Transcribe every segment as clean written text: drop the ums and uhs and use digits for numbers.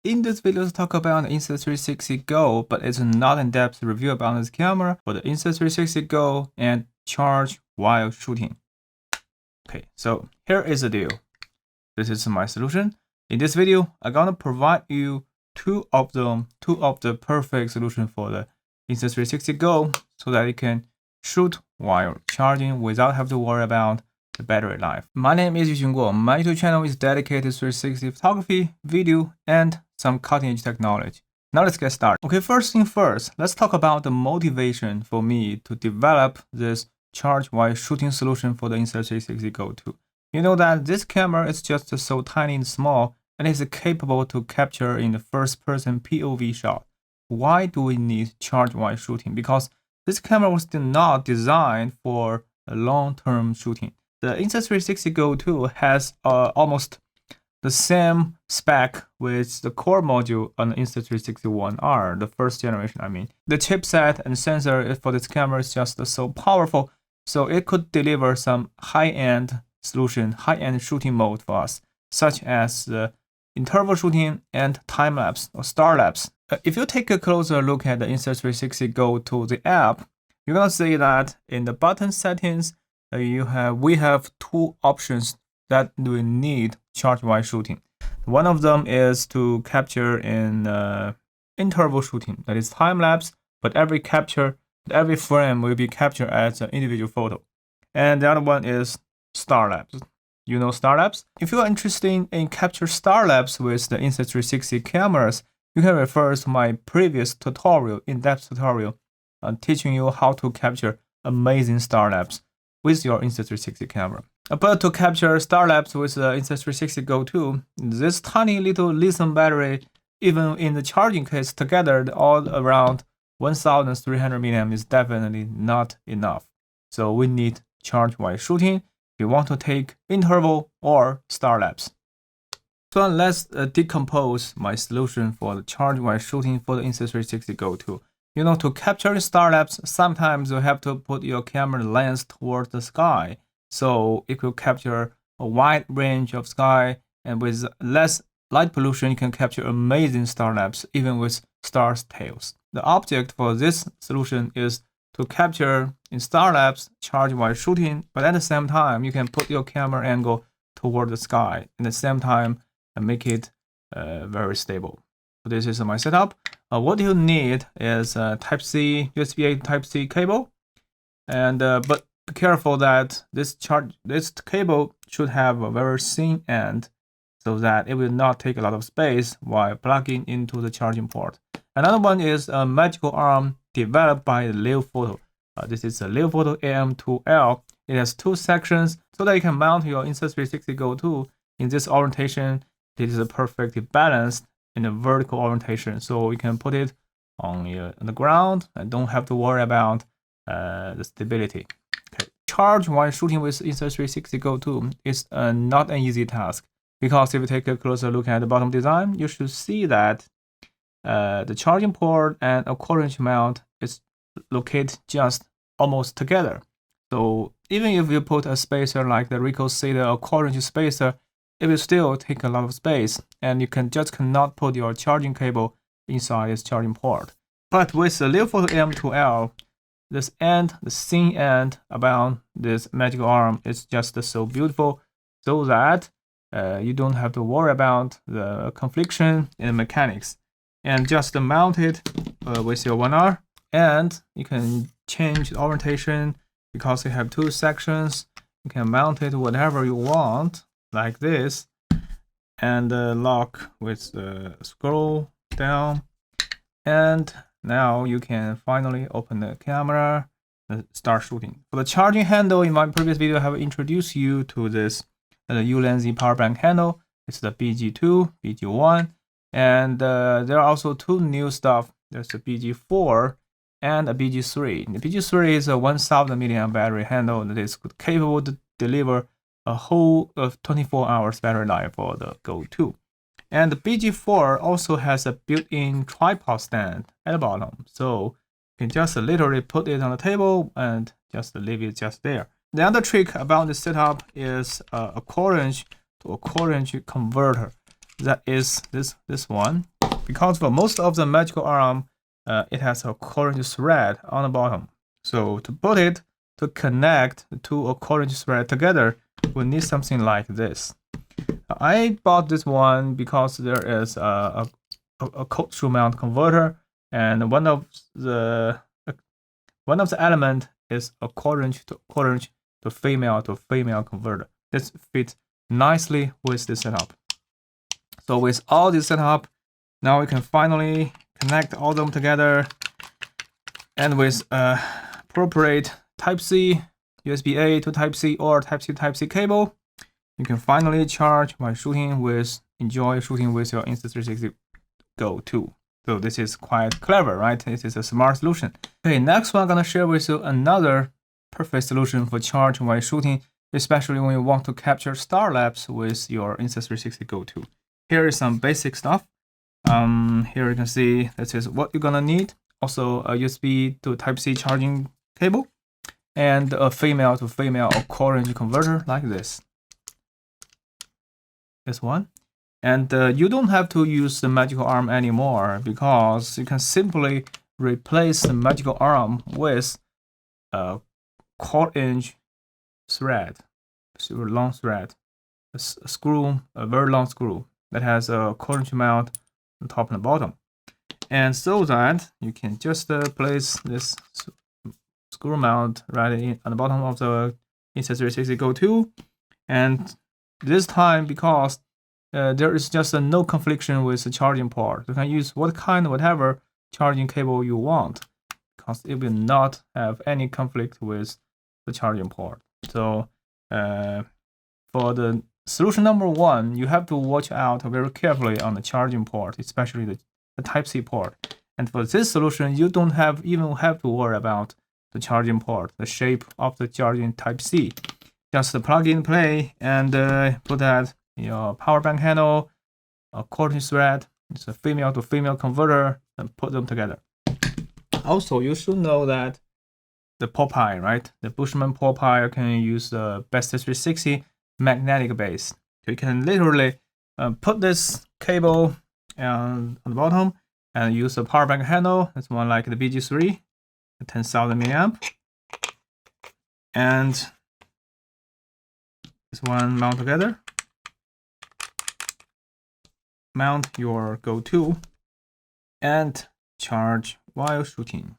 In this video, let's talk about the Insta360 Go, but it's not in-depth review about this camera for the Insta360 Go and charge while shooting. Okay, so here is the deal. This is my solution. In this video, I'm gonna provide you two of the perfect solution for the Insta360 Go, so that you can shoot while charging without having to worry about the battery life. My name is Bushman Corelite. My YouTube channel is dedicated to 360 photography, video, and some cutting-edge technology. Now let's get started. Okay, first thing first, let's talk about the motivation for me to develop this charge while shooting solution for the Insta360 Go 2. You know that this camera is just so tiny and small, and is capable to capture in the first-person POV shot. Why do we need charge while shooting? Because this camera was not designed for long-term shooting. The Insta360 Go 2 has almost the same spec with the core module on the Insta360 One-R, the first generation, I mean. The chipset and sensor for this camera is just so powerful, so it could deliver some high-end solution, high-end shooting mode for us, such as the interval shooting and time-lapse or Starlapse. If you take a closer look at the Insta360 Go 2, the app, you're gonna see that in the button settings, we have two options that we need charge while shooting. One of them is to capture in interval shooting, that is time lapse, but every frame will be captured as an individual photo. And the other one is Starlapse. You know Starlapse? If you are interested in capture Starlapse with the Insta360 cameras, you can refer to my previous tutorial, in-depth tutorial, teaching you how to capture amazing Starlapse with your Insta360 camera. But to capture Starlapse with the Insta360 Go 2, this tiny little lithium battery, even in the charging case together, all around 1300 mAh is definitely not enough. So we need charge while shooting if you want to take interval or Starlapse. So let's decompose my solution for the charge while shooting for the Insta360 Go 2. You know, to capture Starlapse, sometimes you have to put your camera lens towards the sky, so it will capture a wide range of sky, and with less light pollution, you can capture amazing Starlapse, even with stars' tails. The object for this solution is to capture in Starlapse charge while shooting, but at the same time, you can put your camera angle toward the sky, and at the same time, make it very stable. So this is my setup. What you need is a Type-C, USB-A Type-C cable, and but be careful that this cable should have a very thin end, so that it will not take a lot of space while plugging into the charging port. Another one is a magical arm developed by Leofoto. This is a Leofoto AM2L. It has two sections, so that you can mount your Insta360 Go 2 in this orientation. It is perfectly balanced in a vertical orientation, so you can put it on the ground and don't have to worry about the stability. Okay. Charge while shooting with Insta360 Go 2 is not an easy task, because if you take a closer look at the bottom design, you should see that the charging port and a quarter-inch mount is located just almost together. So even if you put a spacer like the Ricoh THETA or quarter-inch spacer, it will still take a lot of space, and you cannot put your charging cable inside its charging port. But with the Leofoto AM2L, this end, the thin end about this magical arm is just so beautiful, so that you don't have to worry about the confliction in the mechanics. And just mount it with your One-R, and you can change the orientation because you have two sections. You can mount it whatever you want, like this, and lock with the scroll down, and now you can finally open the camera and start shooting. For the charging handle, in my previous video I have introduced you to this Ulanzi Powerbank handle. It's the BG2, BG1, and there are also two new stuff. There's a BG4 and a BG3. The BG3 is a 1000 mAh battery handle that is capable to deliver a whole of 24 hours battery life for the Go 2. And the BG4 also has a built-in tripod stand at the bottom, so you can just literally put it on the table and just leave it just there. The other trick about this setup is a quarter-inch to a quarter-inch converter. that is this one, because for most of the magical arm, it has a orange thread on the bottom. So to put it, to connect the two orange thread together, we need something like this. I bought this one because there is a cold screw mount converter, and one of the element is a orange to female converter. This fits nicely with this setup. So with all this setup, now we can finally connect all of them together, and with appropriate Type-C, USB-A to Type-C or Type-C to Type-C cable, you can finally charge while enjoy shooting with your Insta360 Go 2. So this is quite clever, right? This is a smart solution. Okay, next one I'm gonna share with you another perfect solution for charge while shooting, especially when you want to capture Starlapse with your Insta360 Go 2. Here is some basic stuff. Here you can see this is what you're gonna need. Also a USB to Type-C charging cable, and a female to female orange converter like this. This one. And you don't have to use the magical arm anymore, because you can simply replace the magical arm with a 1/4" thread, super long thread, a very long screw that has a 1/4" mount on top and the bottom. And so that you can just place this screw mount right on the bottom of the Insta360 Go 2. And this time, because there is just no confliction with the charging port, you can use whatever charging cable you want, because it will not have any conflict with the charging port. So for the solution number 1, you have to watch out very carefully on the charging port, especially the Type-C port. And for this solution, you don't even have to worry about the charging port, the shape of the charging Type-C. Just plug in play and put that in your power bank handle, a 1/4" thread, it's a female to female converter, and put them together. Also, you should know that the Popye, right? The Bushman Popye can use the Insta360 magnetic base. So you can literally put this cable on the bottom and use a power bank handle. This one like the BG3, 10,000 milliamp, and this one mount together. Mount your Go 2 and charge while shooting.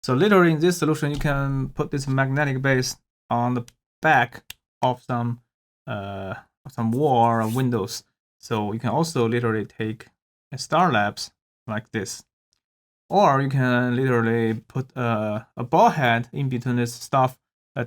So literally in this solution, you can put this magnetic base on the back of some wall or windows. So you can also literally take a Starlapse like this, or you can literally put a ball head in between this stuff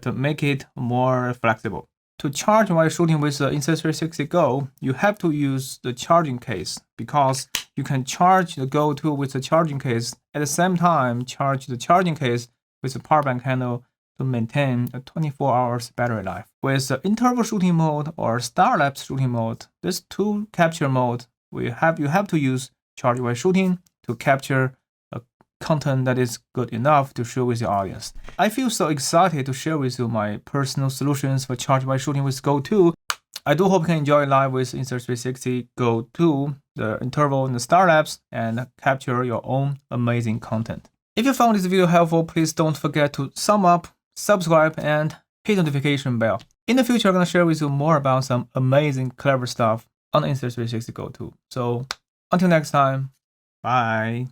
to make it more flexible. To charge while shooting with the Insta360 Go, you have to use the charging case, because you can charge the Go 2 with the charging case, at the same time charge the charging case with the power bank handle to maintain a 24 hours battery life. With the interval shooting mode or Starlapse shooting mode, these two capture mode, you have to use charge while shooting to capture content that is good enough to share with your audience. I feel so excited to share with you my personal solutions for charge while shooting with Go 2. I do hope you can enjoy live with Insta360 Go 2, the interval and the Starlapse, and capture your own amazing content. If you found this video helpful, please don't forget to thumb up, subscribe, and hit the notification bell. In the future, I'm going to share with you more about some amazing, clever stuff on Insta360 Go 2. So until next time, bye.